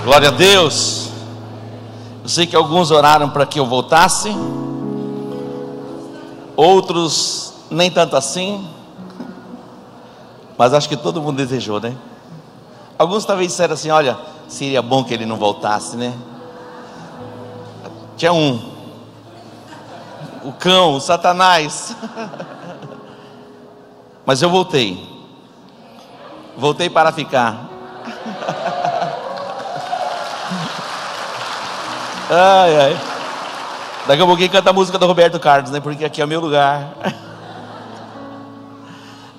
Glória a Deus. Eu sei que alguns oraram para que eu voltasse, outros nem tanto assim, mas acho que todo mundo desejou, né? Alguns talvez disseram assim: olha, seria bom que ele não voltasse, né? Tinha o cão, o Satanás. Mas eu voltei para ficar. Ai, ai. Daqui a pouquinho canta a música do Roberto Carlos, né? Porque aqui é o meu lugar.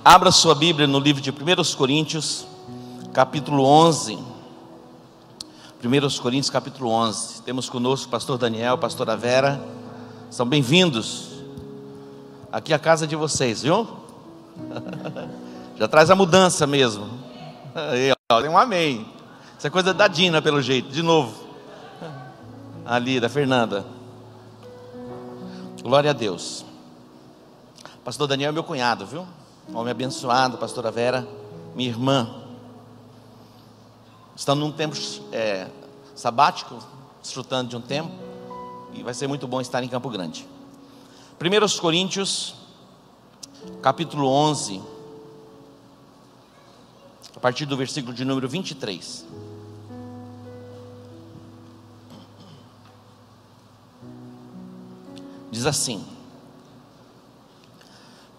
Abra sua Bíblia no livro de 1 Coríntios, capítulo 11. 1 Coríntios, capítulo 11. Temos conosco o pastor Daniel, a pastora Vera. São bem-vindos. Aqui é a casa de vocês, viu? Já traz a mudança mesmo. Aí, ó, tem um amém. Isso é coisa da Dina, pelo jeito. De novo. Ali, da Fernanda. Glória a Deus. Pastor Daniel é meu cunhado, viu? Homem abençoado. Pastora Vera, minha irmã. Estamos num tempo sabático, desfrutando de um tempo, e vai ser muito bom estar em Campo Grande. 1 Coríntios, capítulo 11, a partir do versículo de número 23. Diz assim: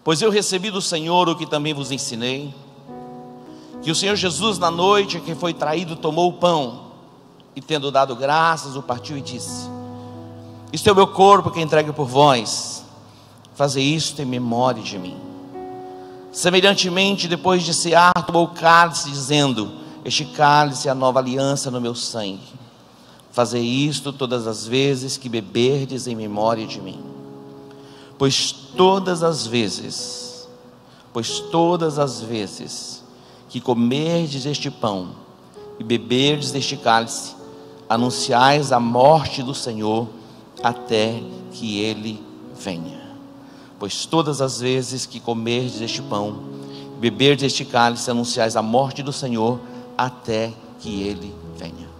pois eu recebi do Senhor o que também vos ensinei, que o Senhor Jesus, na noite em que foi traído, tomou o pão, e tendo dado graças, o partiu e disse: isto é o meu corpo que entrego por vós, fazei isto em memória de mim. Semelhantemente, depois de cear, tomou o cálice, dizendo: este cálice é a nova aliança no meu sangue. Fazei isto todas as vezes que beberdes em memória de mim. Pois todas as vezes que comerdes este pão e beberdes deste cálice, anunciais a morte do Senhor até que Ele venha. Pois todas as vezes que comerdes este pão e beberdes este cálice, anunciais a morte do Senhor até que Ele venha.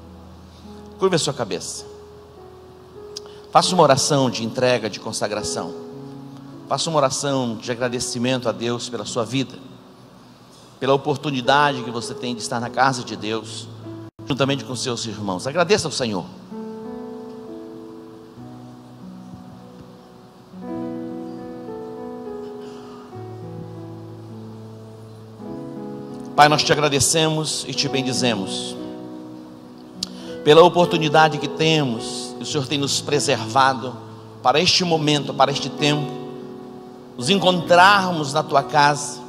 Curva a sua cabeça. Faça uma oração de entrega, de consagração. Faça uma oração de agradecimento a Deus pela sua vida, pela oportunidade que você tem de estar na casa de Deus, juntamente com seus irmãos. Agradeça ao Senhor. Pai, nós te agradecemos e te bendizemos pela oportunidade que temos. O Senhor tem nos preservado para este momento, para este tempo, nos encontrarmos na tua casa,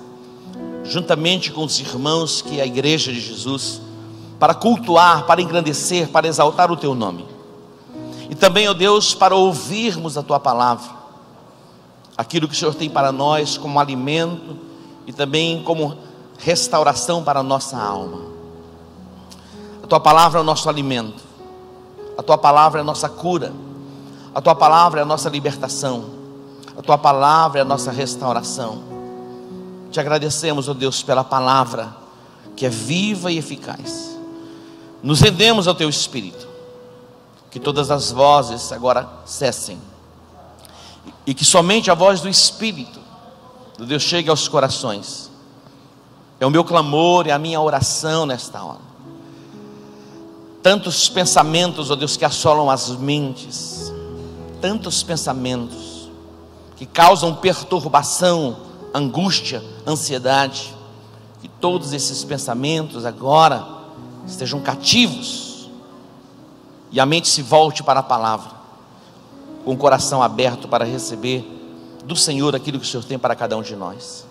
juntamente com os irmãos que é a igreja de Jesus, para cultuar, para engrandecer, para exaltar o teu nome. E também, ó Deus, para ouvirmos a tua palavra, aquilo que o Senhor tem para nós como alimento e também como restauração para a nossa alma. A tua palavra é o nosso alimento, a tua palavra é a nossa cura, a tua palavra é a nossa libertação, a tua palavra é a nossa restauração. Te agradecemos, ó Deus, pela palavra que é viva e eficaz. Nos rendemos ao teu Espírito, que todas as vozes agora cessem, e que somente a voz do Espírito do Deus chegue aos corações. É o meu clamor, é a minha oração nesta hora. Tantos pensamentos, ó Deus, que assolam as mentes, tantos pensamentos que causam perturbação, angústia, ansiedade, que todos esses pensamentos agora estejam cativos e a mente se volte para a palavra, com o coração aberto para receber do Senhor aquilo que o Senhor tem para cada um de nós.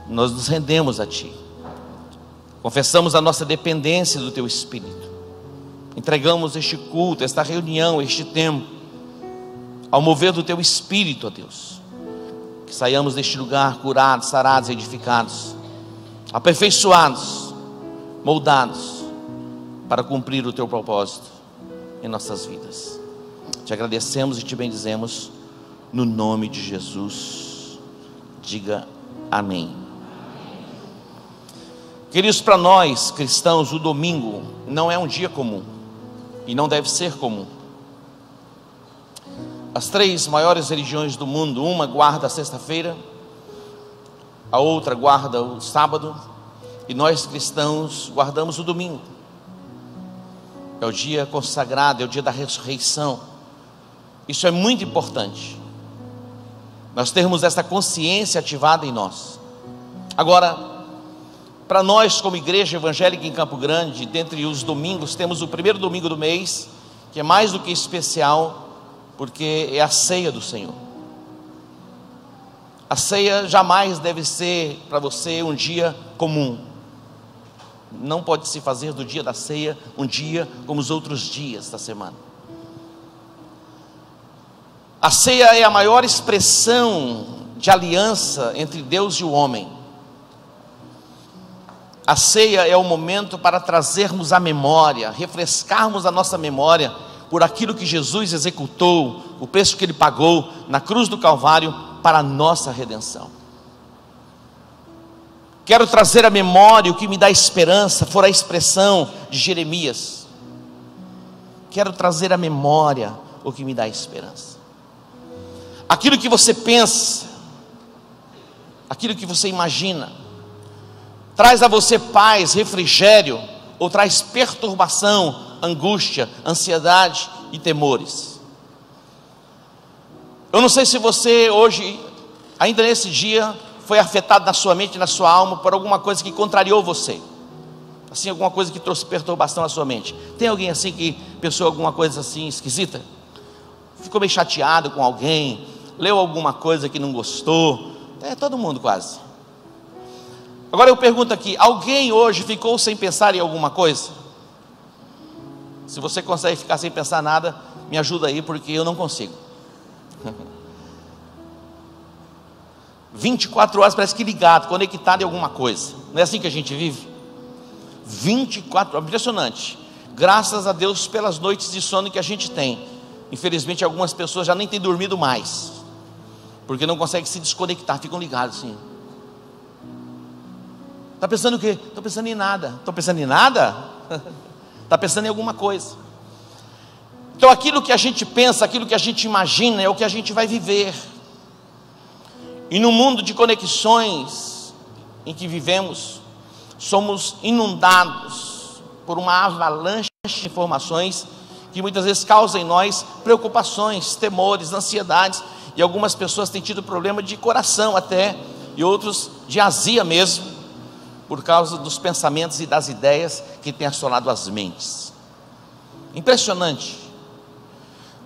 Nós nos rendemos a Ti, confessamos a nossa dependência do Teu Espírito, entregamos este culto, esta reunião, este tempo ao mover do Teu Espírito, ó Deus. Que saiamos deste lugar curados, sarados, edificados, aperfeiçoados, moldados para cumprir o Teu propósito em nossas vidas. Te agradecemos e te bendizemos no nome de Jesus. Diga amém. Queridos, para nós cristãos, o domingo não é um dia comum. e não deve ser comum. As 3 maiores religiões do mundo, uma guarda a sexta-feira, a outra guarda o sábado, e nós cristãos guardamos o domingo. É o dia consagrado, é o dia da ressurreição. Isso é muito importante, nós termos essa consciência ativada em nós. Agora, para nós como igreja evangélica em Campo Grande, dentre os domingos, temos o primeiro domingo do mês, que é mais do que especial, porque é a ceia do Senhor. A ceia jamais deve ser para você um dia comum. Não pode se fazer do dia da ceia um dia como os outros dias da semana. A ceia é a maior expressão de aliança entre Deus e o homem. A ceia é o momento para trazermos à memória, refrescarmos a nossa memória por aquilo que Jesus executou, o preço que Ele pagou na cruz do Calvário para a nossa redenção. Quero trazer à memória o que me dá esperança, for a expressão de Jeremias. Quero trazer à memória o que me dá esperança. Aquilo que você pensa, aquilo que você imagina, traz a você paz, refrigério, ou traz perturbação, angústia, ansiedade e temores. Eu não sei se você hoje, ainda nesse dia, foi afetado na sua mente, na sua alma, por alguma coisa que contrariou você, assim, alguma coisa que trouxe perturbação na sua mente. Tem alguém assim que pensou alguma coisa assim esquisita? Ficou meio chateado com alguém, leu alguma coisa que não gostou? É todo mundo quase. Agora eu pergunto aqui, alguém hoje ficou sem pensar em alguma coisa? Se você consegue ficar sem pensar nada, me ajuda aí, porque eu não consigo. 24 horas parece que ligado, conectado em alguma coisa. Não é assim que a gente vive? 24 horas, impressionante. Graças a Deus pelas noites de sono que a gente tem. Infelizmente algumas pessoas já nem têm dormido mais, porque não conseguem se desconectar, ficam ligados assim. Está pensando o quê? Estou pensando em nada. Estou pensando em nada? Está pensando em alguma coisa. Então aquilo que a gente pensa, aquilo que a gente imagina, é o que a gente vai viver. E no mundo de conexões em que vivemos, somos inundados por uma avalanche de informações que muitas vezes causam em nós preocupações, temores, ansiedades, e algumas pessoas têm tido problema de coração até, e outros de azia mesmo, por causa dos pensamentos e das ideias que têm assolado as mentes. Impressionante.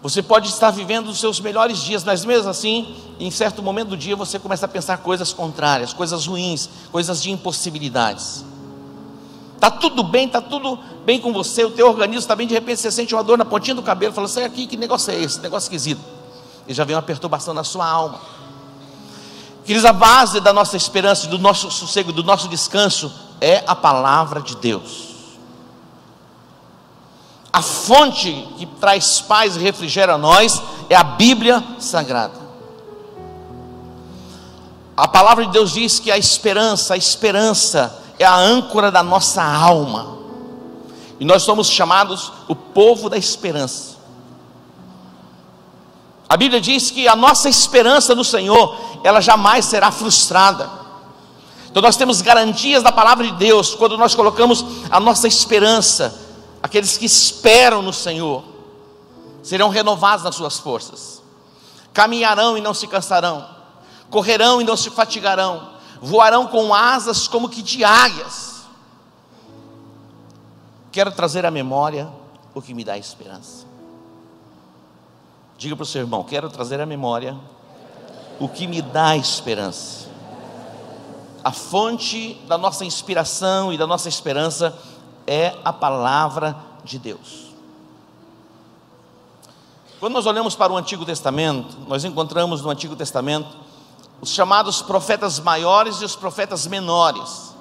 Você pode estar vivendo os seus melhores dias, mas mesmo assim, em certo momento do dia, você começa a pensar coisas contrárias, coisas ruins, coisas de impossibilidades. Está tudo bem com você, o teu organismo está bem, de repente você sente uma dor na pontinha do cabelo, fala, sai aqui, que negócio é esse? Negócio esquisito. E já vem uma perturbação na sua alma. Queridos, a base da nossa esperança, do nosso sossego, do nosso descanso, é a palavra de Deus. A fonte que traz paz e refrigério a nós é a Bíblia Sagrada. A palavra de Deus diz que a esperança é a âncora da nossa alma. E nós somos chamados o povo da esperança. A Bíblia diz que a nossa esperança no Senhor, ela jamais será frustrada. Então nós temos garantias da palavra de Deus, quando nós colocamos a nossa esperança. Aqueles que esperam no Senhor serão renovados nas suas forças, caminharão e não se cansarão, correrão e não se fatigarão, voarão com asas como que de águias. Quero trazer à memória o que me dá esperança. Diga para o seu irmão, quero trazer à memória o que me dá esperança. A fonte da nossa inspiração e da nossa esperança é a palavra de Deus. Quando nós olhamos para o Antigo Testamento, nós encontramos no Antigo Testamento os chamados profetas maiores e os profetas menores.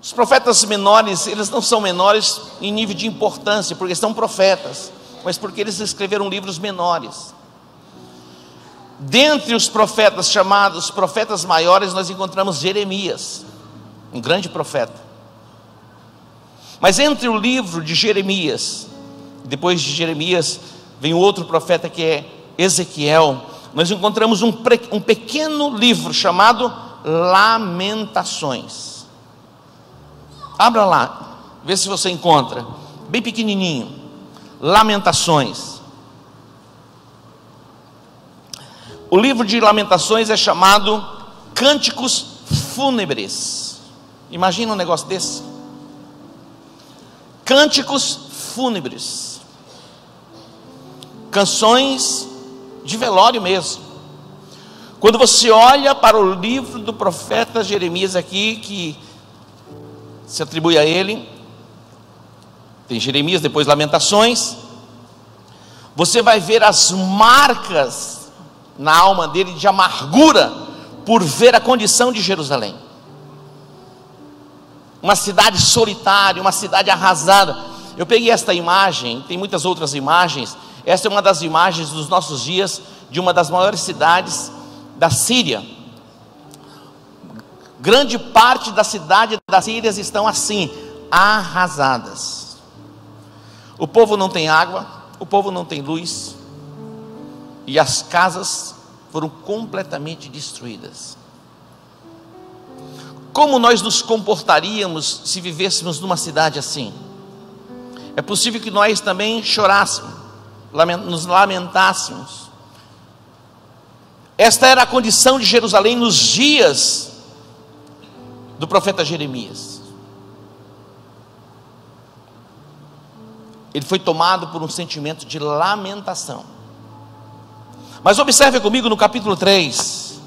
Os profetas menores, eles não são menores em nível de importância, porque são profetas, mas porque eles escreveram livros menores. Dentre os profetas chamados profetas maiores, nós encontramos Jeremias, um grande profeta. Mas entre o livro de Jeremias Depois de Jeremias vem outro profeta que é Ezequiel. Nós encontramos um pequeno livro chamado Lamentações. Abra lá, vê se você encontra, bem pequenininho. Lamentações. O livro de Lamentações é chamado Cânticos Fúnebres. Imagina um negócio desse. Cânticos fúnebres. Canções de velório mesmo. Quando você olha para o livro do profeta Jeremias aqui, que se atribui a ele, tem Jeremias, depois Lamentações, você vai ver as marcas na alma dele de amargura por ver a condição de Jerusalém, uma cidade solitária, uma cidade arrasada. Eu peguei esta imagem, tem muitas outras imagens. Esta é uma das imagens dos nossos dias de uma das maiores cidades da Síria. Grande parte da cidade da Síria estão assim, arrasadas. O povo não tem água, o povo não tem luz, e as casas foram completamente destruídas. Como nós nos comportaríamos se vivêssemos numa cidade assim? É possível que nós também chorássemos, nos lamentássemos. Esta era a condição de Jerusalém nos dias do profeta Jeremias. Ele foi tomado por um sentimento de lamentação. Mas observe comigo no capítulo 3,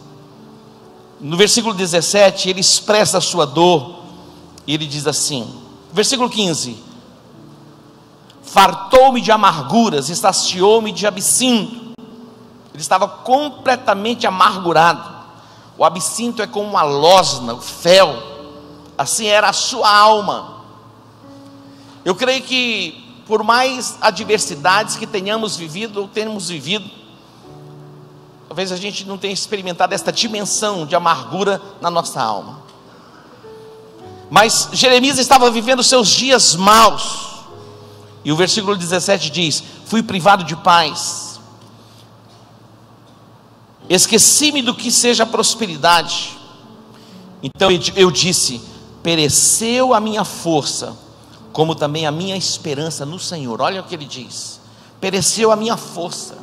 no versículo 17, ele expressa a sua dor, e ele diz assim, versículo 15: fartou-me de amarguras, estaciou-me de absinto. Ele estava completamente amargurado. O absinto é como uma losna, o fel, assim era a sua alma. Eu creio que por mais adversidades que tenhamos vivido ou temos vivido, talvez a gente não tenha experimentado esta dimensão de amargura na nossa alma. Mas Jeremias estava vivendo seus dias maus. E o versículo 17 diz: fui privado de paz, esqueci-me do que seja prosperidade. Então eu disse: pereceu a minha força, como também a minha esperança no Senhor. Olha o que ele diz: pereceu a minha força,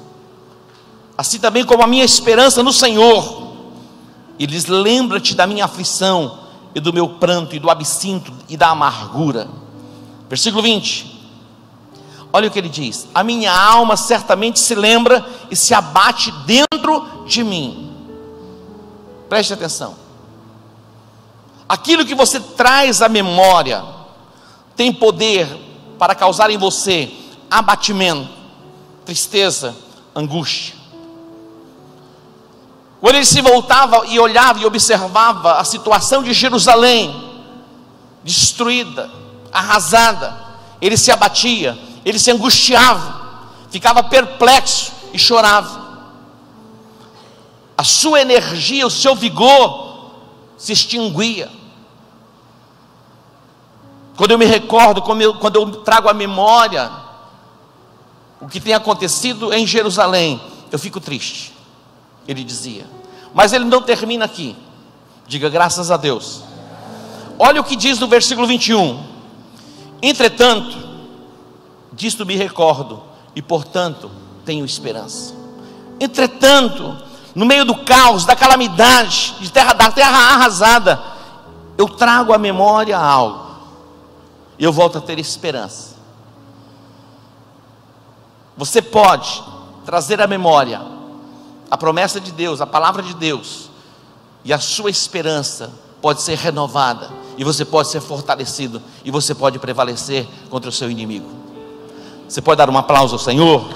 assim também como a minha esperança no Senhor. Ele diz: lembra-te da minha aflição, e do meu pranto, e do absinto, e da amargura. Versículo 20, olha o que ele diz: a minha alma certamente se lembra e se abate dentro de mim. Preste atenção. Aquilo que você traz à memória tem poder para causar em você abatimento, tristeza, angústia. Quando ele se voltava e olhava e observava a situação de Jerusalém destruída, arrasada, ele se abatia, ele se angustiava, ficava perplexo e chorava. A sua energia, o seu vigor se extinguia. Quando eu me recordo, quando eu trago à memória o que tem acontecido em Jerusalém, eu fico triste. Ele dizia. Mas ele não termina aqui. Diga graças a Deus. Olha o que diz no versículo 21. Entretanto, disto me recordo, e portanto tenho esperança. Entretanto, no meio do caos, da calamidade, da terra arrasada, eu trago à memória algo, e eu volto a ter esperança. Você pode trazer à memória a promessa de Deus, a palavra de Deus, e a sua esperança pode ser renovada, e você pode ser fortalecido, e você pode prevalecer contra o seu inimigo. Você pode dar um aplauso ao Senhor?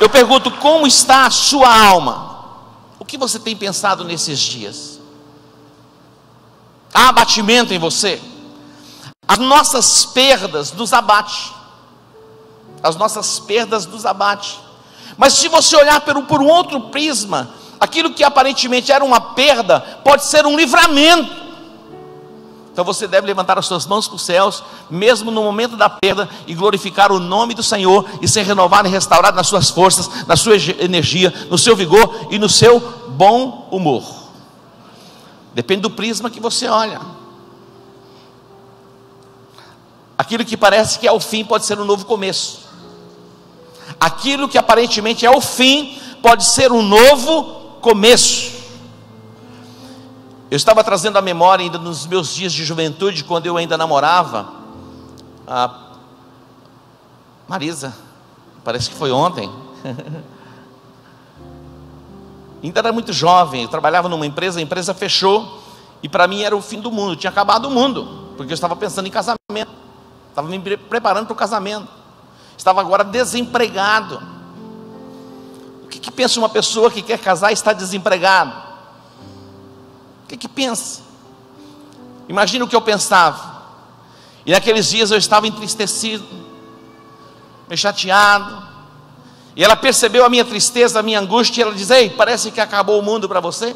Eu pergunto: como está a sua alma? O que você tem pensado nesses dias? Há abatimento em você? As nossas perdas nos abatem. As nossas perdas nos abatem. Mas se você olhar por um outro prisma, aquilo que aparentemente era uma perda, pode ser um livramento. Então você deve levantar as suas mãos para os céus, mesmo no momento da perda, e glorificar o nome do Senhor, e ser renovado e restaurado nas suas forças, na sua energia, no seu vigor e no seu bom humor. Depende do prisma que você olha. Aquilo que parece que é o fim pode ser um novo começo. Aquilo que aparentemente é o fim pode ser um novo começo. Eu estava trazendo à memória ainda nos meus dias de juventude, quando eu ainda namorava a Marisa, parece que foi ontem. Ainda era muito jovem, eu trabalhava numa empresa, a empresa fechou, e para mim era o fim do mundo, tinha acabado o mundo, porque eu estava pensando em casamento, estava me preparando para o casamento, estava agora desempregado. O que pensa uma pessoa que quer casar e está desempregado? O que pensa? Imagina o que eu pensava. E naqueles dias eu estava entristecido, meio chateado. E ela percebeu a minha tristeza, a minha angústia, e ela diz: ei, parece que acabou o mundo para você.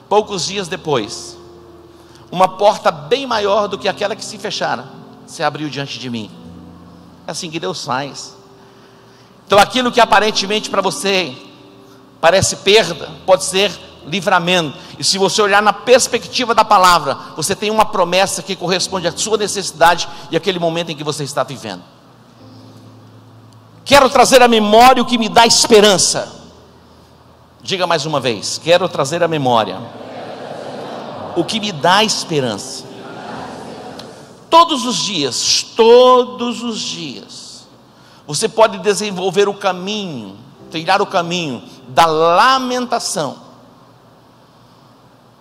Poucos dias depois, uma porta bem maior do que aquela que se fechara se abriu diante de mim. É assim que Deus faz. Então aquilo que aparentemente para você parece perda, pode ser livramento. E se você olhar na perspectiva da palavra, você tem uma promessa que corresponde à sua necessidade e àquele momento em que você está vivendo. Quero trazer à memória o que me dá esperança. Diga mais uma vez: quero trazer à memória o que me dá esperança. Todos os dias, você pode desenvolver o caminho, trilhar o caminho da lamentação.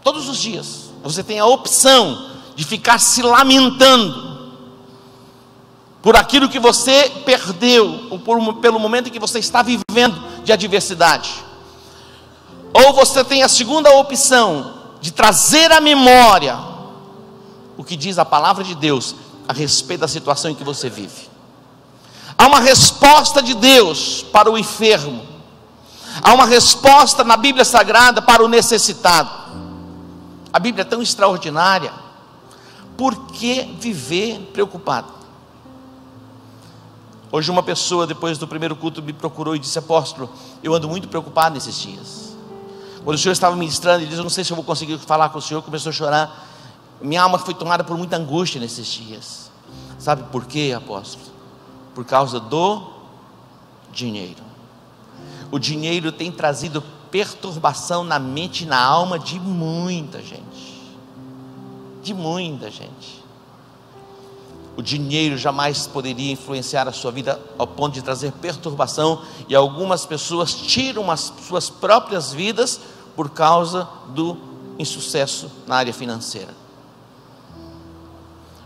Todos os dias, você tem a opção de ficar se lamentando por aquilo que você perdeu, ou pelo momento em que você está vivendo de adversidade. Ou você tem a segunda opção de trazer à memória o que diz a palavra de Deus a respeito da situação em que você vive. Há uma resposta de Deus para o enfermo. Há uma resposta na Bíblia Sagrada para o necessitado. A Bíblia é tão extraordinária. Por que viver preocupado? Hoje uma pessoa, depois do primeiro culto, me procurou e disse: apóstolo, eu ando muito preocupado nesses dias. Quando o senhor estava ministrando, ele disse: eu não sei se eu vou conseguir falar com o senhor. Começou a chorar. Minha alma foi tomada por muita angústia nesses dias. Sabe por quê, apóstolo? Por causa do dinheiro. O dinheiro tem trazido perturbação na mente e na alma de muita gente. De muita gente. O dinheiro jamais poderia influenciar a sua vida ao ponto de trazer perturbação, e algumas pessoas tiram as suas próprias vidas por causa do insucesso na área financeira.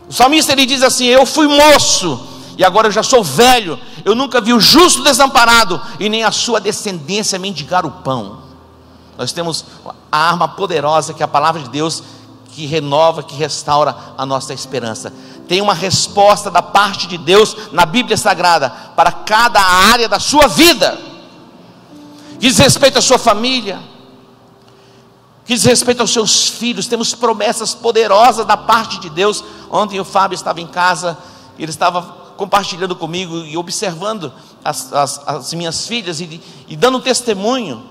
O salmista, ele diz assim: eu fui moço e agora eu já sou velho, eu nunca vi o justo desamparado e nem a sua descendência mendigar o pão. Nós temos a arma poderosa que é a palavra de Deus, que renova, que restaura a nossa esperança. Tem uma resposta da parte de Deus na Bíblia Sagrada para cada área da sua vida, que diz respeito à sua família, que diz respeito aos seus filhos. Temos promessas poderosas da parte de Deus. Ontem o Fábio estava em casa, ele estava compartilhando comigo e observando as minhas filhas e dando testemunho,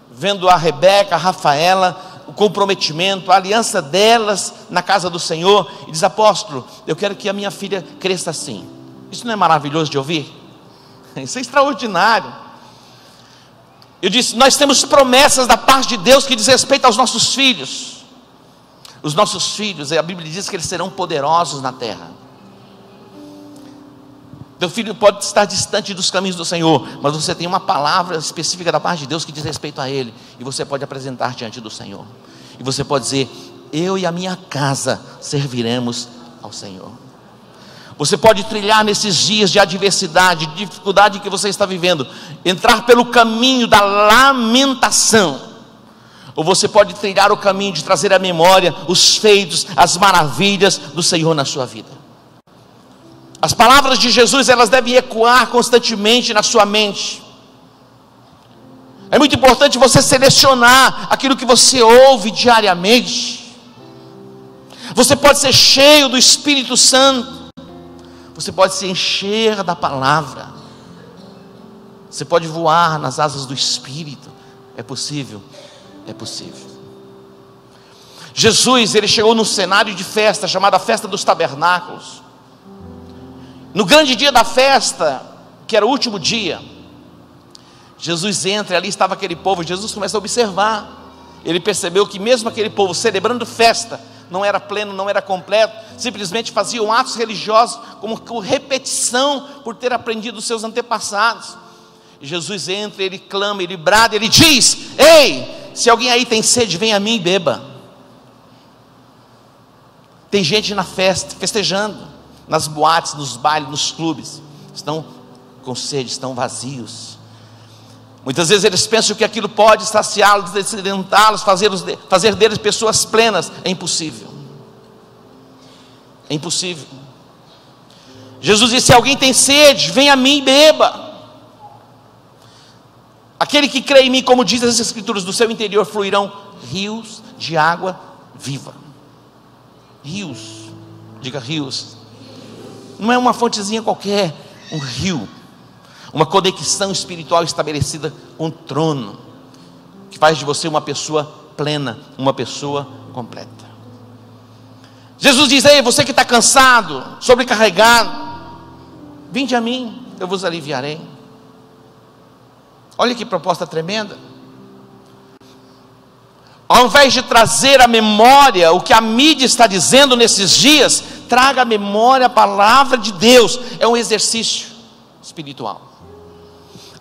vendo a Rebeca, a Rafaela, o comprometimento, a aliança delas na casa do Senhor. E diz: apóstolo, eu quero que a minha filha cresça assim. Isso não é maravilhoso de ouvir? Isso é extraordinário. Eu disse: nós temos promessas da parte de Deus que diz respeito aos nossos filhos. Os nossos filhos, a Bíblia diz que eles serão poderosos na terra. Teu filho pode estar distante dos caminhos do Senhor, mas você tem uma palavra específica da parte de Deus que diz respeito a ele, e você pode apresentar diante do Senhor, e você pode dizer: eu e a minha casa serviremos ao Senhor. Você pode trilhar nesses dias de adversidade, de dificuldade que você está vivendo, entrar pelo caminho da lamentação, ou você pode trilhar o caminho de trazer à memória os feitos, as maravilhas do Senhor na sua vida. As palavras de Jesus, elas devem ecoar constantemente na sua mente. É muito importante você selecionar aquilo que você ouve diariamente. Você pode ser cheio do Espírito Santo. Você pode se encher da palavra. Você pode voar nas asas do Espírito. É possível, é possível. Jesus, ele chegou num cenário de festa, chamada Festa dos Tabernáculos. No grande dia da festa, que era o último dia, Jesus entra, e ali estava aquele povo. Jesus começa a observar. Ele percebeu que mesmo aquele povo celebrando festa, não era pleno, não era completo, simplesmente faziam atos religiosos como repetição por ter aprendido dos seus antepassados. E Jesus entra, ele clama, ele brada, ele diz: ei, se alguém aí tem sede, vem a mim e beba. Tem gente na festa, festejando, nas boates, nos bailes, nos clubes, estão com sede, estão vazios. Muitas vezes eles pensam que aquilo pode saciá-los, descedentá-los, fazer deles pessoas plenas. É impossível. É impossível. Jesus disse: se alguém tem sede, vem a mim e beba. Aquele que crê em mim, como diz as Escrituras, do seu interior fluirão rios de água viva. Rios, diga rios. Não é uma fontezinha qualquer, um rio. Uma conexão espiritual estabelecida com o trono, que faz de você uma pessoa plena, uma pessoa completa. Jesus diz: ei, você que está cansado, sobrecarregado, vinde a mim, eu vos aliviarei. Olha que proposta tremenda. Ao invés de trazer à memória o que a mídia está dizendo nesses dias, traga à memória a palavra de Deus. É um exercício espiritual.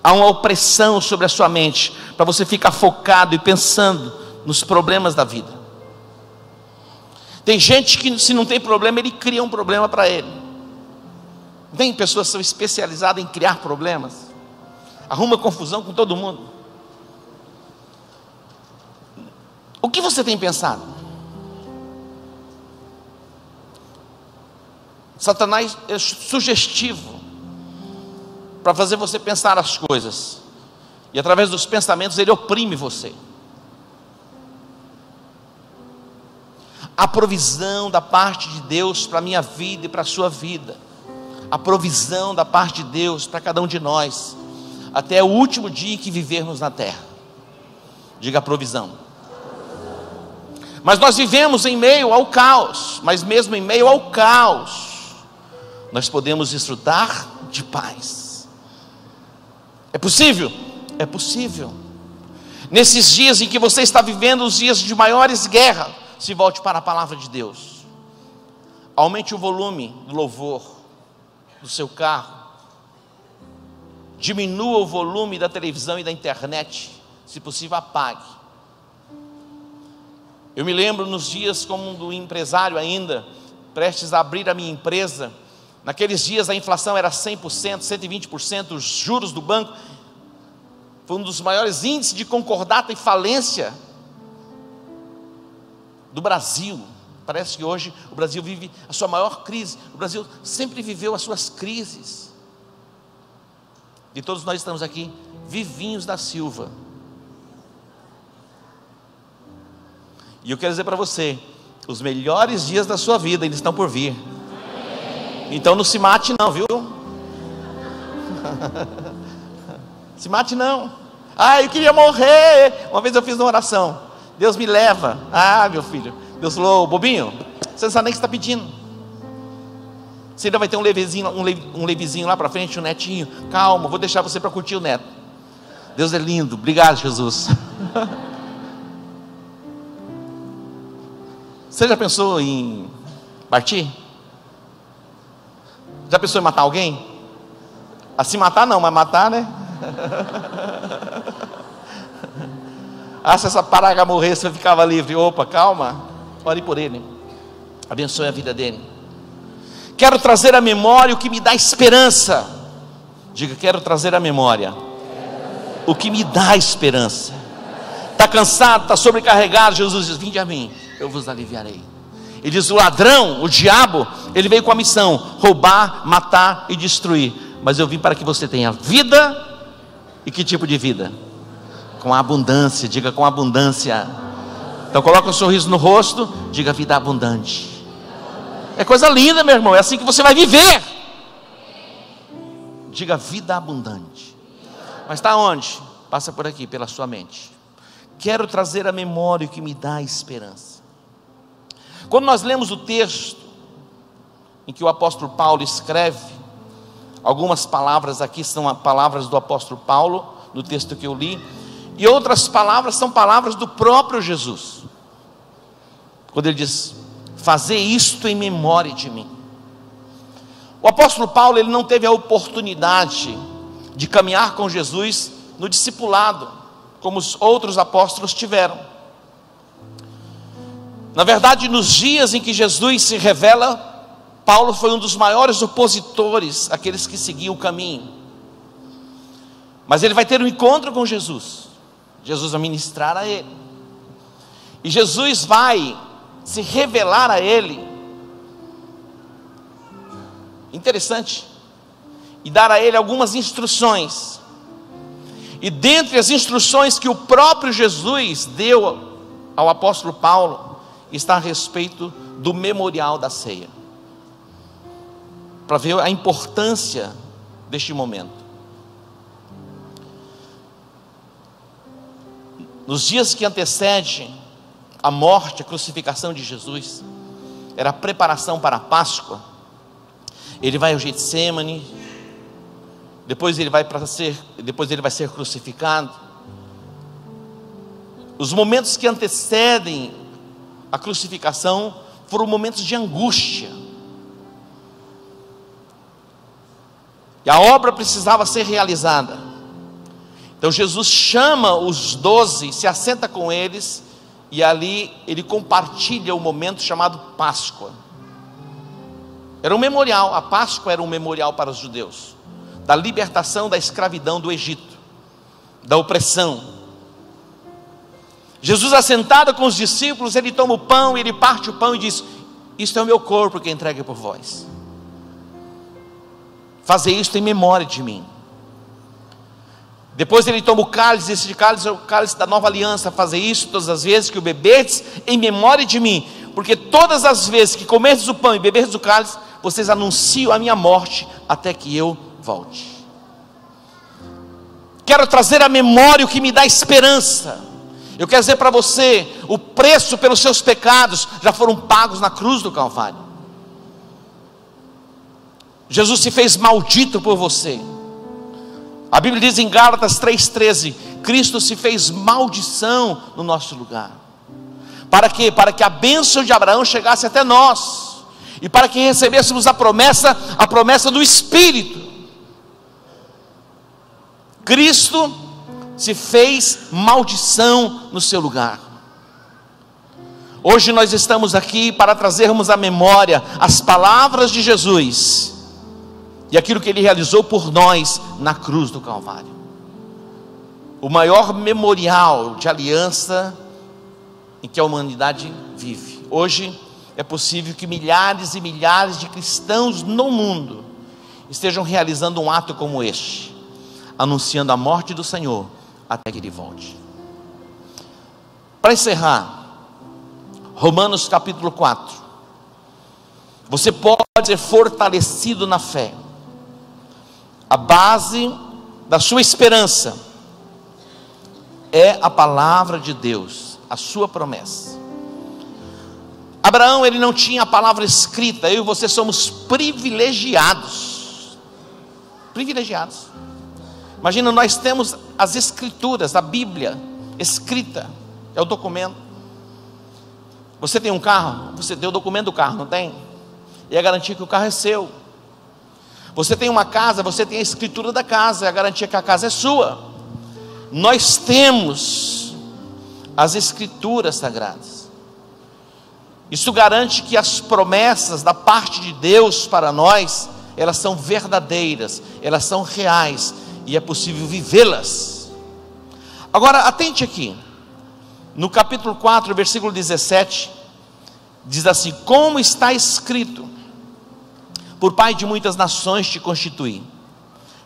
Há uma opressão sobre a sua mente, para você ficar focado e pensando nos problemas da vida. Tem gente que, se não tem problema, ele cria um problema para ele. Tem pessoas que são especializadas em criar problemas, arruma confusão com todo mundo. O que você tem pensado? Satanás é sugestivo para fazer você pensar as coisas, e através dos pensamentos ele oprime você. A provisão da parte de Deus para a minha vida e para a sua vida, a provisão da parte de Deus para cada um de nós, até o último dia em que vivermos na terra. Diga: a provisão. Mas nós vivemos em meio ao caos, mas mesmo em meio ao caos, nós podemos desfrutar de paz. É possível? É possível. Nesses dias em que você está vivendo os dias de maiores guerras, se volte para a palavra de Deus. Aumente o volume do louvor do seu carro. Diminua o volume da televisão e da internet. Se possível, apague. Eu me lembro nos dias como do empresário ainda, prestes a abrir a minha empresa. Naqueles dias a inflação era 100%, 120%, os juros do banco. Foi um dos maiores índices de concordata e falência do Brasil. Parece que hoje o Brasil vive a sua maior crise. O Brasil sempre viveu as suas crises. E todos nós estamos aqui, vivinhos da Silva. E eu quero dizer para você, os melhores dias da sua vida ainda estão por vir. Então não se mate não, viu? Se mate não. Ah, eu queria morrer. Uma vez eu fiz uma oração: Deus me leva. Ah, meu filho. Deus falou: bobinho, você não sabe nem o que está pedindo. Você ainda vai ter um levezinho lá para frente, um netinho. Calma, vou deixar você para curtir o neto. Deus é lindo. Obrigado, Jesus. Você já pensou em partir? Já pensou em matar alguém? Assim matar não, mas matar, né? Ah, se essa praga morresse, eu ficava livre. Opa, calma. Ore por ele. Abençoe a vida dele. Quero trazer à memória o que me dá esperança. Diga: quero trazer à memória o que me dá esperança. Está cansado, está sobrecarregado? Jesus diz: vinde a mim, eu vos aliviarei. Ele diz: o ladrão, o diabo, ele veio com a missão: roubar, matar e destruir. Mas eu vim para que você tenha vida. E que tipo de vida? Com abundância. Diga: com abundância. Então coloca um sorriso no rosto. Diga: vida abundante. É coisa linda, meu irmão, é assim que você vai viver. Diga vida abundante. Mas está onde? Passa por aqui, pela sua mente. Quero trazer a memória o que me dá esperança. Quando nós lemos o texto em que o apóstolo Paulo escreve, algumas palavras aqui são palavras do apóstolo Paulo, no texto que eu li, e outras palavras são palavras do próprio Jesus. Quando ele diz: fazer isto em memória de mim. O apóstolo Paulo, ele não teve a oportunidade de caminhar com Jesus no discipulado, como os outros apóstolos tiveram. Na verdade, nos dias em que Jesus se revela, Paulo foi um dos maiores opositores àqueles que seguiam o caminho. Mas ele vai ter um encontro com Jesus. Jesus vai ministrar a ele. E Jesus vai se revelar a ele. Interessante. E dar a ele algumas instruções. E dentre as instruções que o próprio Jesus deu ao apóstolo Paulo, está a respeito do memorial da ceia. Para ver a importância deste momento. Nos dias que antecedem a morte, a crucificação de Jesus, era a preparação para a Páscoa. Ele vai ao Getsêmani, depois ele vai ser crucificado. Os momentos que antecedem a crucificação foram momentos de angústia. E a obra precisava ser realizada. Então Jesus chama os 12, se assenta com eles, e ali ele compartilha o momento chamado Páscoa. Era um memorial, a Páscoa era um memorial para os judeus, da libertação da escravidão do Egito, da opressão. Jesus, assentado com os discípulos, ele toma o pão, ele parte o pão e diz: isto é o meu corpo que entregue por vós. Fazer isto em memória de mim. Depois ele toma o cálice, esse cálice é o cálice da nova aliança. Fazer isso todas as vezes que o beberdes em memória de mim, porque todas as vezes que comerdes o pão e beberdes o cálice, vocês anunciam a minha morte até que eu volte. Quero trazer à memória o que me dá esperança. Eu quero dizer para você, o preço pelos seus pecados já foram pagos na cruz do Calvário. Jesus se fez maldito por você. A Bíblia diz em Gálatas 3,13: Cristo se fez maldição no nosso lugar. Para quê? Para que a bênção de Abraão chegasse até nós, e para que recebêssemos a promessa do Espírito. Cristo se fez maldição no seu lugar. Hoje nós estamos aqui para trazermos à memória as palavras de Jesus e aquilo que ele realizou por nós na cruz do Calvário. O maior memorial de aliança em que a humanidade vive. Hoje é possível que milhares e milhares de cristãos no mundo estejam realizando um ato como este, anunciando a morte do Senhor até que ele volte. Para encerrar, Romanos capítulo 4. Você pode ser fortalecido na fé. A base da sua esperança é a palavra de Deus, a sua promessa. Abraão, ele não tinha a palavra escrita. Eu e você somos privilegiados. Privilegiados. Imagina, nós temos as escrituras, a Bíblia escrita, é o documento. Você tem um carro, você tem o documento do carro, não tem? E é a garantia que o carro é seu. Você tem uma casa, você tem a escritura da casa, é a garantia que a casa é sua. Nós temos as escrituras sagradas. Isso garante que as promessas da parte de Deus para nós, elas são verdadeiras, elas são reais, e é possível vivê-las. Agora atente aqui, no capítulo 4, versículo 17, diz assim: como está escrito, por Pai de muitas nações te constituí,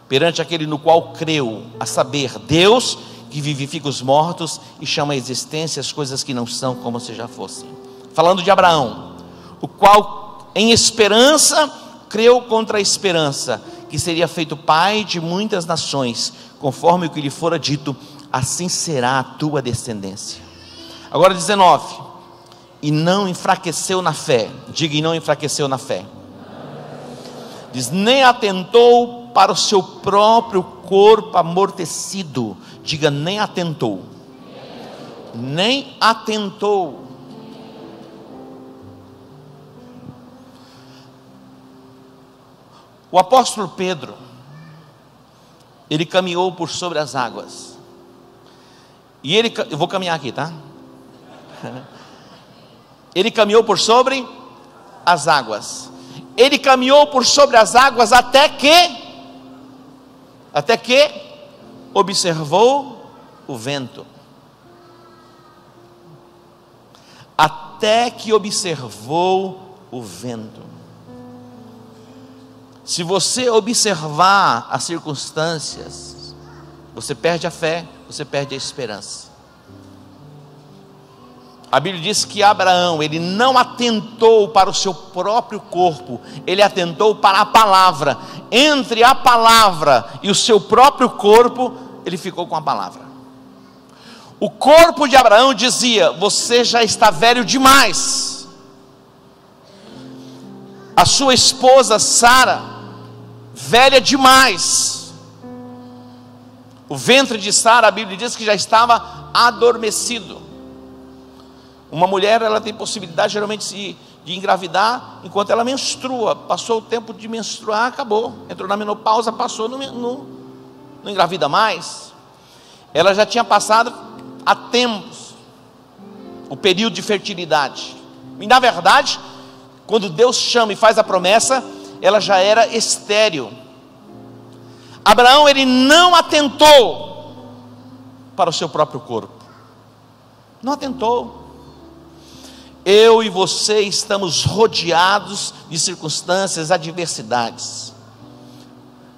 perante aquele no qual creu, a saber, Deus que vivifica os mortos e chama à existência as coisas que não são como se já fossem. Falando de Abraão, o qual em esperança, creu contra a esperança, que seria feito pai de muitas nações, conforme o que lhe fora dito, assim será a tua descendência. Agora 19, e não enfraqueceu na fé, diga, e não enfraqueceu na fé, diz, nem atentou para o seu próprio corpo amortecido, diga, nem atentou, nem atentou. O apóstolo Pedro, ele caminhou por sobre as águas, e eu vou caminhar aqui, tá? Ele caminhou por sobre as águas, ele caminhou por sobre as águas até que observou o vento, até que observou o vento. Se você observar as circunstâncias, você perde a fé, você perde a esperança. A Bíblia diz que Abraão, ele não atentou para o seu próprio corpo, ele atentou para a palavra. Entre a palavra e o seu próprio corpo, ele ficou com a palavra. O corpo de Abraão dizia: você já está velho demais. A sua esposa Sara, velha demais. O ventre de Sara, a Bíblia diz que já estava adormecido. Uma mulher, ela tem possibilidade geralmente de engravidar enquanto ela menstrua. Passou o tempo de menstruar, acabou, entrou na menopausa, passou, não engravida mais. Ela já tinha passado há tempos o período de fertilidade, e na verdade, quando Deus chama e faz a promessa, ela já era estéril. Abraão, ele não atentou para o seu próprio corpo, não atentou. Eu e você estamos rodeados de circunstâncias, adversidades.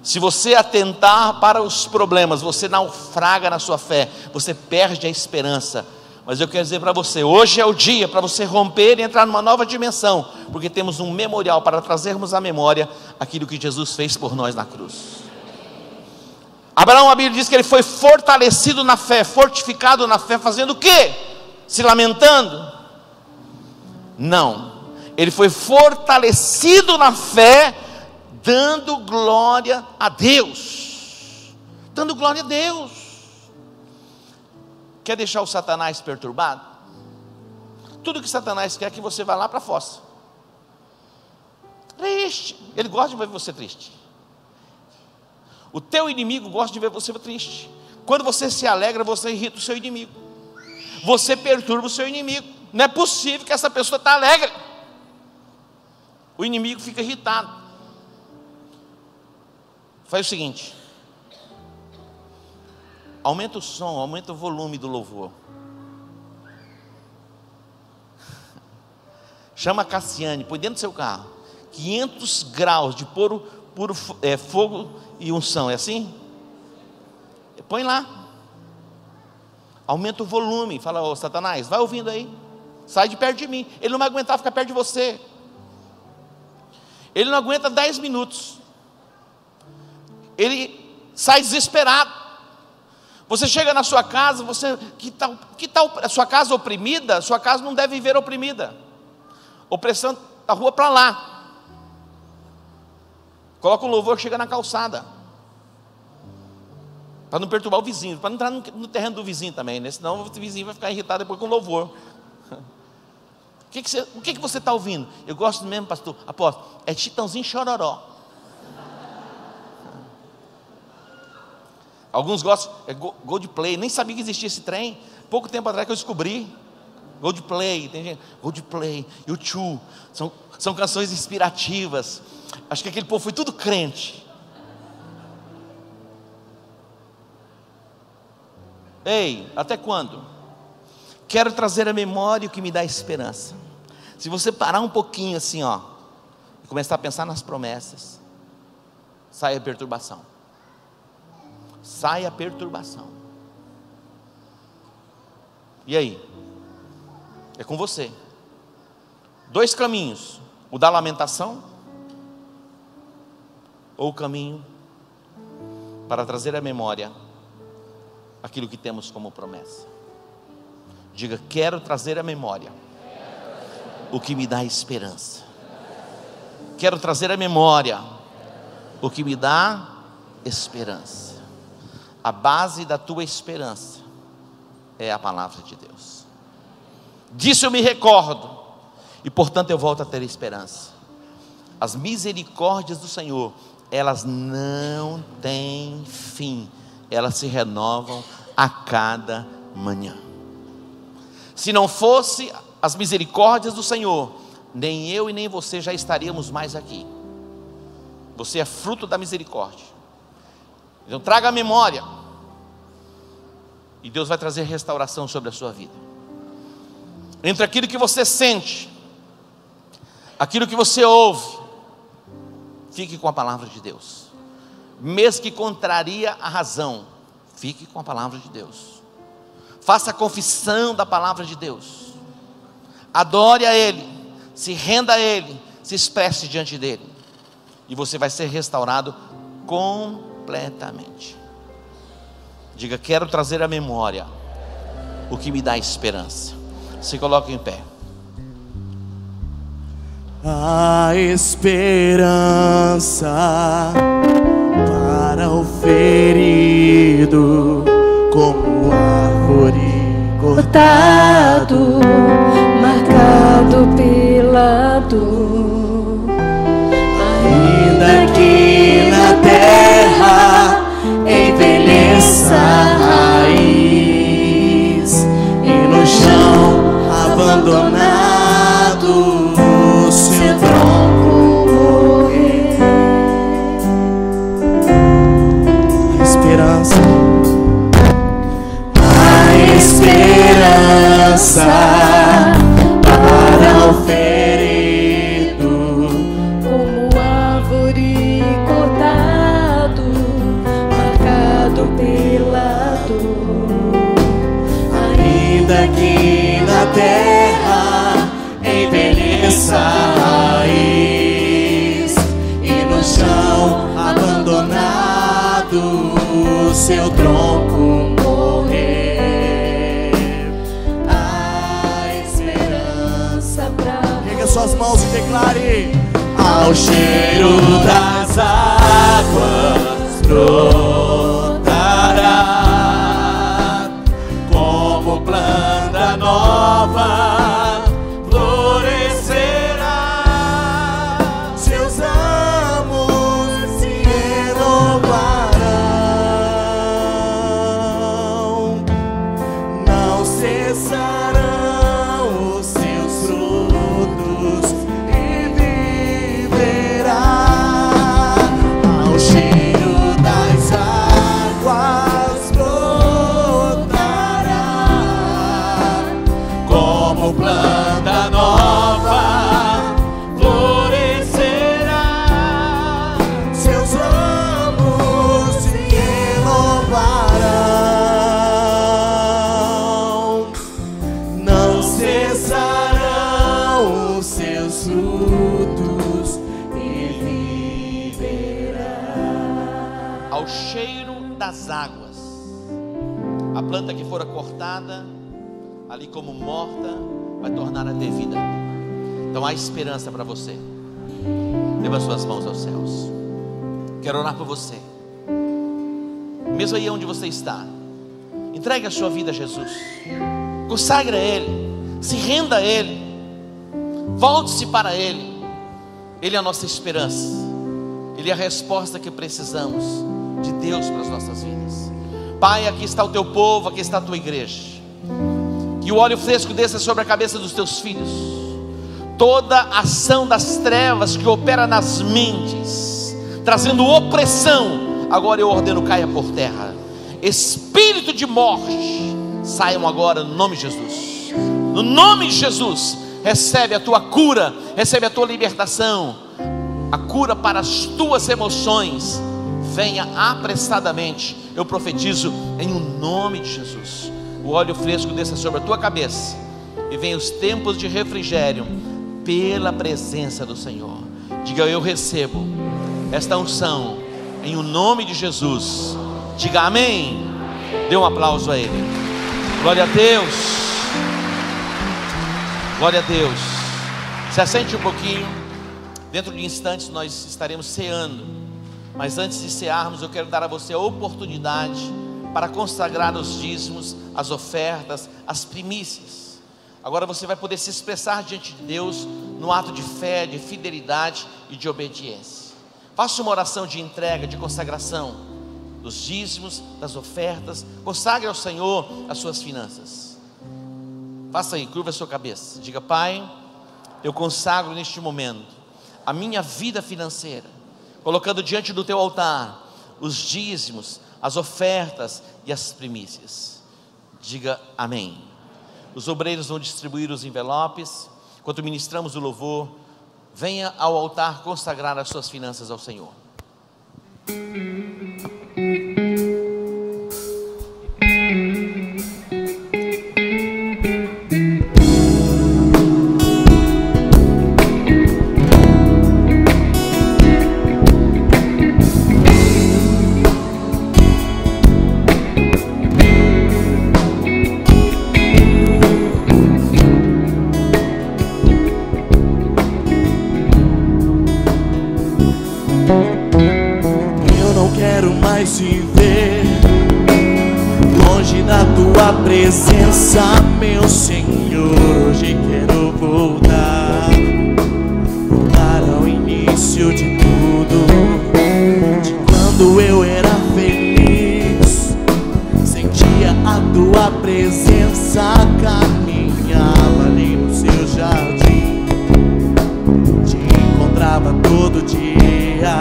Se você atentar para os problemas, você naufraga na sua fé, você perde a esperança. Mas eu quero dizer para você, hoje é o dia para você romper e entrar numa nova dimensão, porque temos um memorial para trazermos à memória aquilo que Jesus fez por nós na cruz. Abraão, a Bíblia diz que ele foi fortalecido na fé, fortificado na fé, fazendo o quê? Se lamentando? Não, ele foi fortalecido na fé, dando glória a Deus, dando glória a Deus. Quer deixar o Satanás perturbado? Tudo que Satanás quer é que você vá lá para a fossa, triste. Ele gosta de ver você triste. O teu inimigo gosta de ver você triste. Quando você se alegra, você irrita o seu inimigo, você perturba o seu inimigo. Não é possível que essa pessoa está alegre. O inimigo fica irritado. Faz o seguinte: aumenta o som, aumenta o volume do louvor. Chama a Cassiane, põe dentro do seu carro. 500 graus de puro fogo e unção, é assim? Põe lá. Aumenta o volume. Fala: ô Satanás, vai ouvindo aí. Sai de perto de mim. Ele não vai aguentar ficar perto de você. Ele não aguenta 10 minutos. Ele sai desesperado. Você chega na sua casa, você, que tal a sua casa oprimida? Sua casa não deve viver oprimida. Opressão da rua para lá. Coloca um louvor que chega na calçada, para não perturbar o vizinho, para não entrar no terreno do vizinho também, né? Senão o vizinho vai ficar irritado depois com o louvor. O que você está ouvindo? Eu gosto mesmo, pastor, apóstolo, é Chitãozinho Chororó. Alguns gostam, é Goldplay, nem sabia que existia esse trem. Pouco tempo atrás que eu descobri. Goldplay, tem gente, Goldplay, U2, são canções inspirativas. Acho que aquele povo foi tudo crente. Ei, até quando? Quero trazer à memória o que me dá esperança. Se você parar um pouquinho assim, ó, e começar a pensar nas promessas, sai a perturbação. Sai a perturbação. E aí? É com você. 2 caminhos: Mudar a lamentação ou o caminho para trazer à memória aquilo que temos como promessa? Diga: quero trazer à memória o que me dá esperança. Quero trazer à memória o que me dá esperança. A base da tua esperança é a palavra de Deus. Disso eu me recordo, e portanto eu volto a ter esperança. As misericórdias do Senhor, elas não têm fim, elas se renovam a cada manhã. Se não fosse as misericórdias do Senhor, nem eu e nem você já estaríamos mais aqui. Você é fruto da misericórdia. Então traga a memória, e Deus vai trazer restauração sobre a sua vida. Entre aquilo que você sente, aquilo que você ouve, fique com a palavra de Deus. Mesmo que contraria a razão, fique com a palavra de Deus. Faça a confissão da palavra de Deus. Adore a Ele, se renda a Ele, se expresse diante dEle, e você vai ser restaurado completamente. Diga: quero trazer à memória o que me dá esperança. Se coloque em pé. A esperança para o ferido, como árvore cortado, marcado pela dor. ainda que na terra envelheça a raiz, e no chão abandonado seu tronco morrer. A esperança para o ferido, Como árvore cortado, marcado pela dor. ainda que na terra envelheça a raiz, e no chão abandonado seu tronco morrer. A esperança pra... Erga suas mãos e declare: ao cheiro das águas brotará, como planta nova florescerá, seus ramos se renovarão, não cessarão os seus frutos, e viverá. Ao cheiro das águas brotará, como planta nova florescerá, seus ramos se renovarão, não cessarão os seus frutos, e viverá. Ao cheiro das águas, a planta que fora cortada, ali como morta, vai tornar a ter vida. Então há esperança para você. Leva suas mãos aos céus. Quero orar por você. Mesmo aí onde você está, entregue a sua vida a Jesus. Consagre a Ele, se renda a Ele, volte-se para Ele. Ele é a nossa esperança, Ele é a resposta que precisamos de Deus para as nossas vidas. Pai, aqui está o teu povo, aqui está a tua igreja. Que o óleo fresco desça sobre a cabeça dos teus filhos. Toda ação das trevas que opera nas mentes, trazendo opressão, agora eu ordeno caia por terra. Espírito de morte, saiam agora no nome de Jesus. No nome de Jesus, recebe a tua cura, recebe a tua libertação. A cura para as tuas emoções venha apressadamente. Eu profetizo em o nome de Jesus. O óleo fresco desça sobre a tua cabeça, e venha os tempos de refrigério pela presença do Senhor. Diga: eu recebo esta unção em o nome de Jesus. Diga amém. Dê um aplauso a Ele. Glória a Deus. Glória a Deus. Se assente um pouquinho. Dentro de instantes nós estaremos ceando, mas antes de cearmos, eu quero dar a você a oportunidade para consagrar os dízimos, as ofertas, as primícias. Agora você vai poder se expressar diante de Deus no ato de fé, de fidelidade e de obediência. Faça uma oração de entrega, de consagração dos dízimos, das ofertas. Consagre ao Senhor as suas finanças. Faça aí, curva a sua cabeça. Diga: Pai, eu consagro neste momento a minha vida financeira, colocando diante do teu altar os dízimos, as ofertas e as primícias. Diga amém. Os obreiros vão distribuir os envelopes. Enquanto ministramos o louvor, venha ao altar consagrar as suas finanças ao Senhor. Presença, meu Senhor, hoje quero voltar ao início de tudo, de quando eu era feliz, sentia a tua presença, caminhava ali no seu jardim, te encontrava todo dia,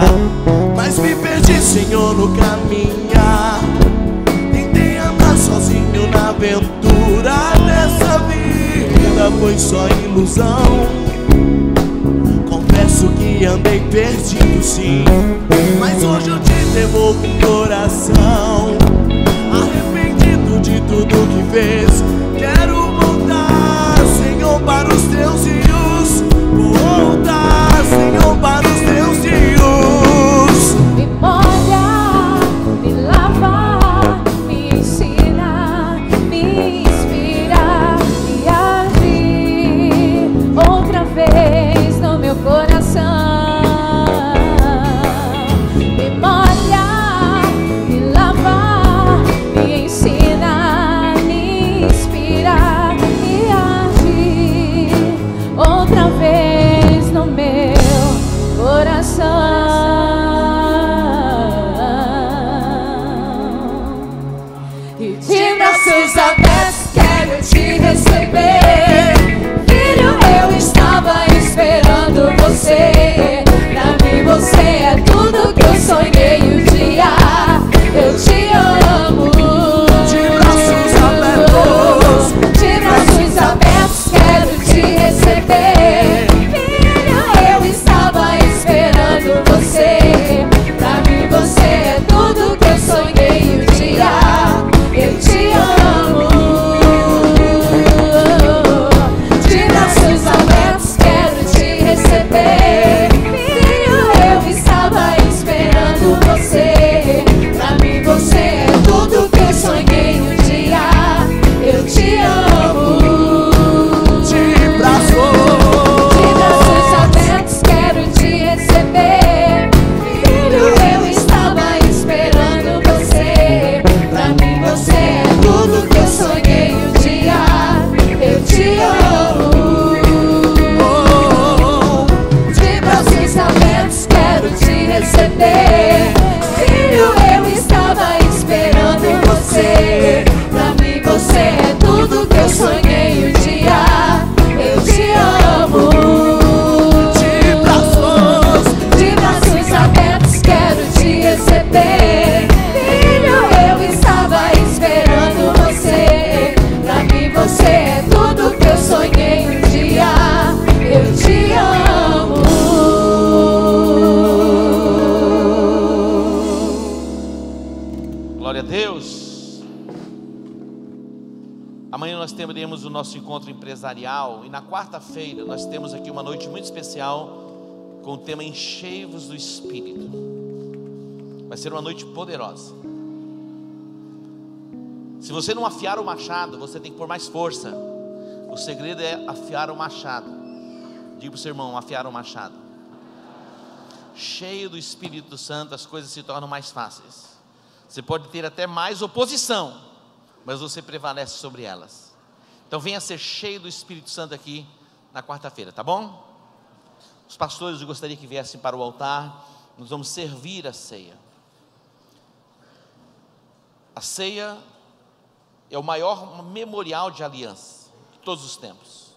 mas me perdi, Senhor, no caminhar. Sozinho na aventura dessa vida, foi só ilusão. Confesso que andei perdido, sim, mas hoje eu te devolvo o coração. Arrependido de tudo que fez, quero voltar, Senhor, para os teus rios. Voltar, Senhor, para os teus rios. Me molha, me lava, no meu coração. Me molha, me lava, me ensina, me inspira e agir outra vez no meu coração. E de braços abertos quero te receber. Eu estava esperando você. Pra mim você é tudo que eu sonhei um dia. Eu te amo. De braços abertos, de braços abertos quero te receber. Filho, eu estava esperando você. Pra mim você é tudo que eu sonhei um dia. Eu te amo. Filho, eu estava esperando você. Pra mim você é tudo que eu sonhei um dia. Eu te amo. de braços abertos quero te receber. Filho, eu estava esperando você. Pra mim você é tudo que eu sonhei um dia. Eu te amo. Quero te receber. Filho, eu estava esperando você. Pra mim você é tudo que eu sonhei um dia. Eu te amo. De braços abertos quero te receber. Filho, eu estava esperando você. Pra mim você é tudo que eu sonhei um dia. Eu te amo. Glória a Deus. Amanhã nós teremos o nosso encontro empresarial. E na quarta-feira nós temos aqui uma noite muito especial com o tema Enchei-vos do Espírito. Vai ser uma noite poderosa. Se você não afiar o machado, você tem que pôr mais força. O segredo é afiar o machado. Diga para o seu irmão, afiar o machado. Cheio do Espírito Santo, as coisas se tornam mais fáceis. Você pode ter até mais oposição, mas você prevalece sobre elas. Então venha ser cheio do Espírito Santo aqui na quarta-feira, tá bom? Os pastores, eu gostaria que viessem para o altar. Nós vamos servir a ceia. A ceia é o maior memorial de aliança de todos os tempos.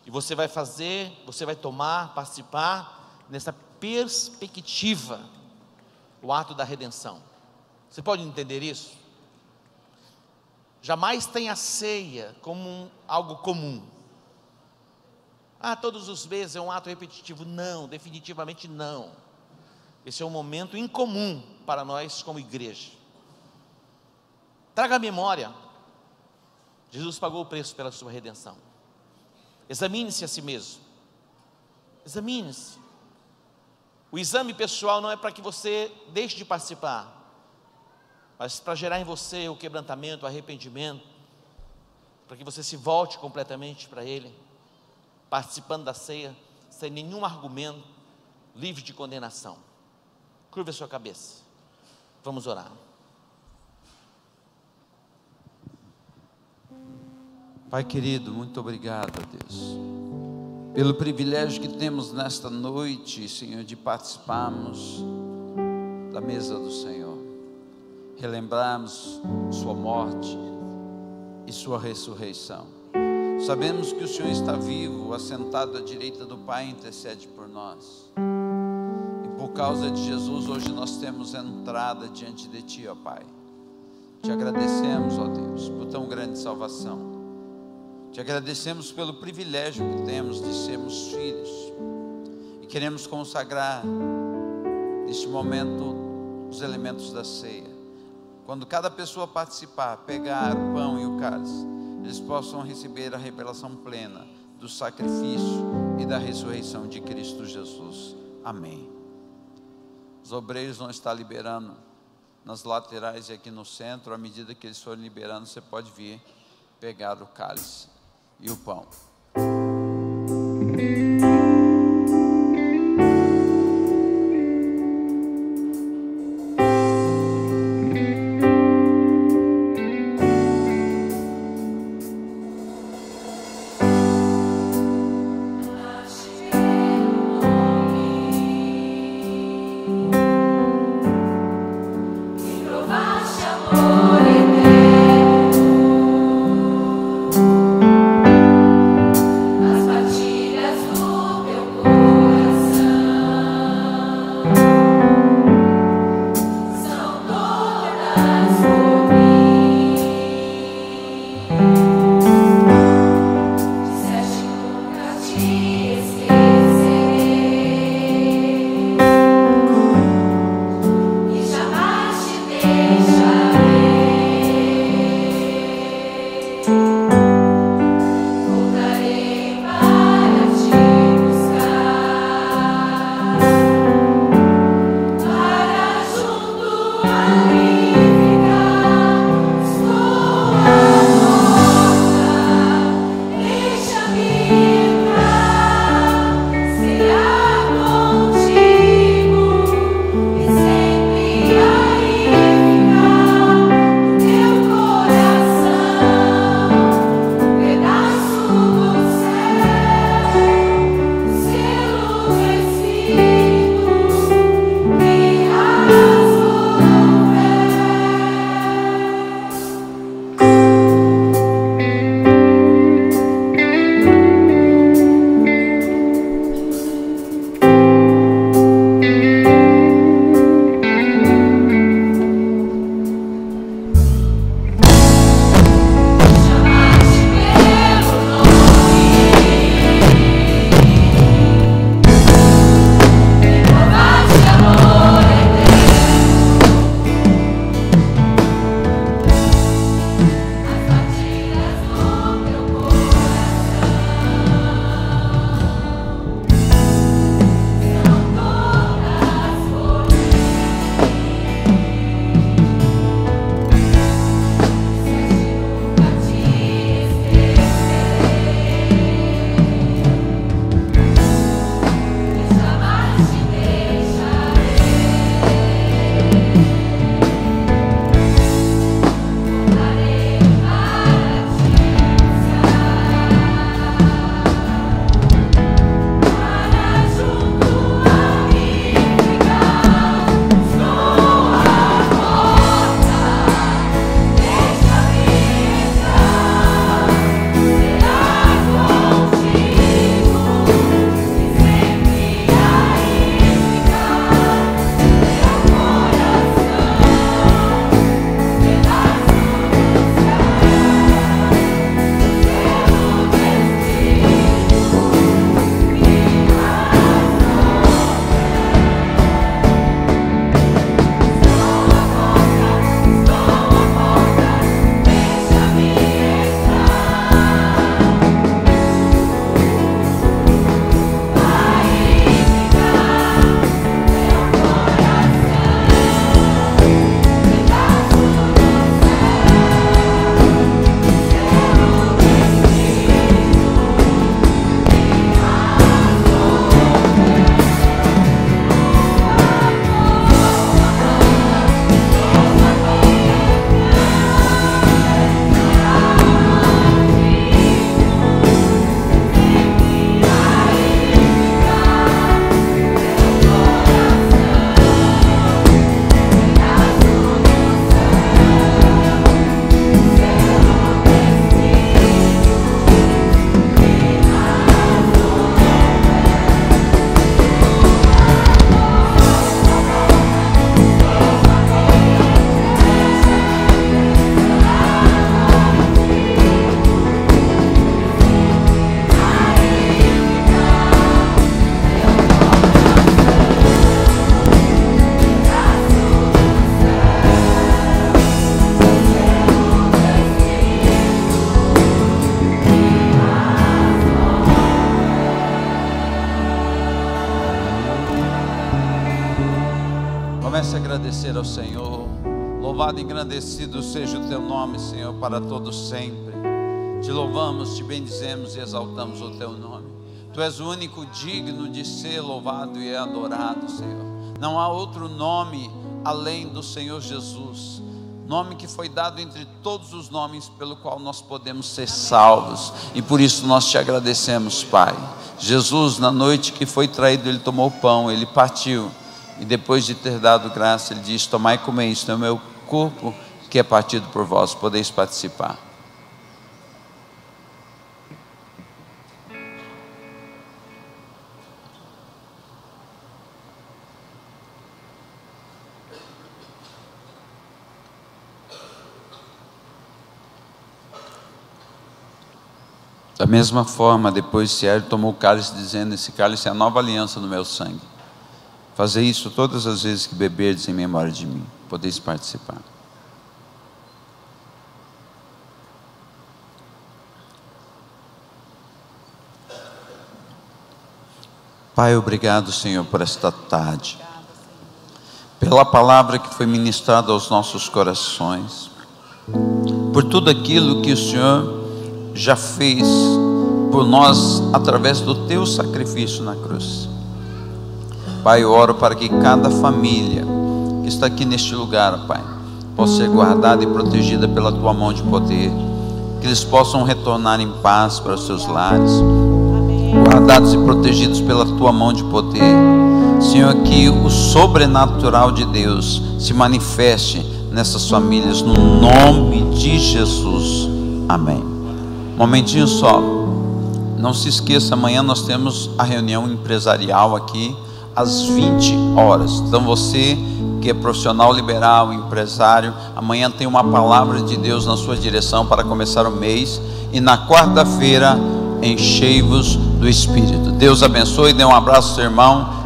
E você vai fazer, você vai tomar, participar nessa perspectiva, o ato da redenção. Você pode entender isso? Jamais tenha a ceia como algo comum. Todos os meses é um ato repetitivo. Não, definitivamente não. Esse é um momento incomum para nós como igreja. Traga a memória. Jesus pagou o preço pela sua redenção. Examine-se a si mesmo. Examine-se. O exame pessoal não é para que você deixe de participar, mas para gerar em você o quebrantamento, o arrependimento, para que você se volte completamente para Ele, participando da ceia, sem nenhum argumento, livre de condenação. Curva a sua cabeça. Vamos orar. Pai querido, muito obrigado, a Deus, pelo privilégio que temos nesta noite, Senhor, de participarmos da mesa do Senhor, relembrarmos sua morte e sua ressurreição. Sabemos que o Senhor está vivo, assentado à direita do Pai, intercede por nós. E por causa de Jesus, hoje nós temos entrada diante de Ti, ó Pai. Te agradecemos, ó Deus, por tão grande salvação. Te agradecemos pelo privilégio que temos de sermos filhos. E queremos consagrar, neste momento, os elementos da ceia. Quando cada pessoa participar, pegar o pão e o cálice, eles possam receber a revelação plena do sacrifício e da ressurreição de Cristo Jesus. Amém. Os obreiros vão estar liberando nas laterais e aqui no centro. À medida que eles forem liberando, você pode vir pegar o cálice e o pão. As partilhas do agradecer ao Senhor. Louvado e engrandecido seja o teu nome, Senhor, para todos sempre. Te louvamos, te bendizemos e exaltamos o teu nome. Tu és o único digno de ser louvado e adorado, Senhor. Não há outro nome além do Senhor Jesus, nome que foi dado entre todos os nomes pelo qual nós podemos ser salvos, e por isso nós te agradecemos, Pai. Jesus, na noite que foi traído, ele tomou o pão, ele partiu, e depois de ter dado graça, ele diz: tomai e comei, isto é o meu corpo que é partido por vós, podeis participar. Da mesma forma, depois de cear, ele tomou o cálice, dizendo: esse cálice é a nova aliança no meu sangue. Fazei isso todas as vezes que beberdes em memória de mim. Podeis participar. Pai, obrigado, Senhor, por esta tarde, pela palavra que foi ministrada aos nossos corações, por tudo aquilo que o Senhor já fez por nós através do teu sacrifício na cruz. Pai, eu oro para que cada família que está aqui neste lugar, Pai, possa ser guardada e protegida pela tua mão de poder, que eles possam retornar em paz para os seus lares, guardados e protegidos pela tua mão de poder. Senhor, que o sobrenatural de Deus se manifeste nessas famílias, no nome de Jesus, amém. Momentinho só, não se esqueça, amanhã nós temos a reunião empresarial aqui às 20 horas. Então você que é profissional liberal, empresário, amanhã tem uma palavra de Deus na sua direção para começar o mês. E na quarta-feira, enchei-vos do Espírito. Deus abençoe, dê um abraço ao seu irmão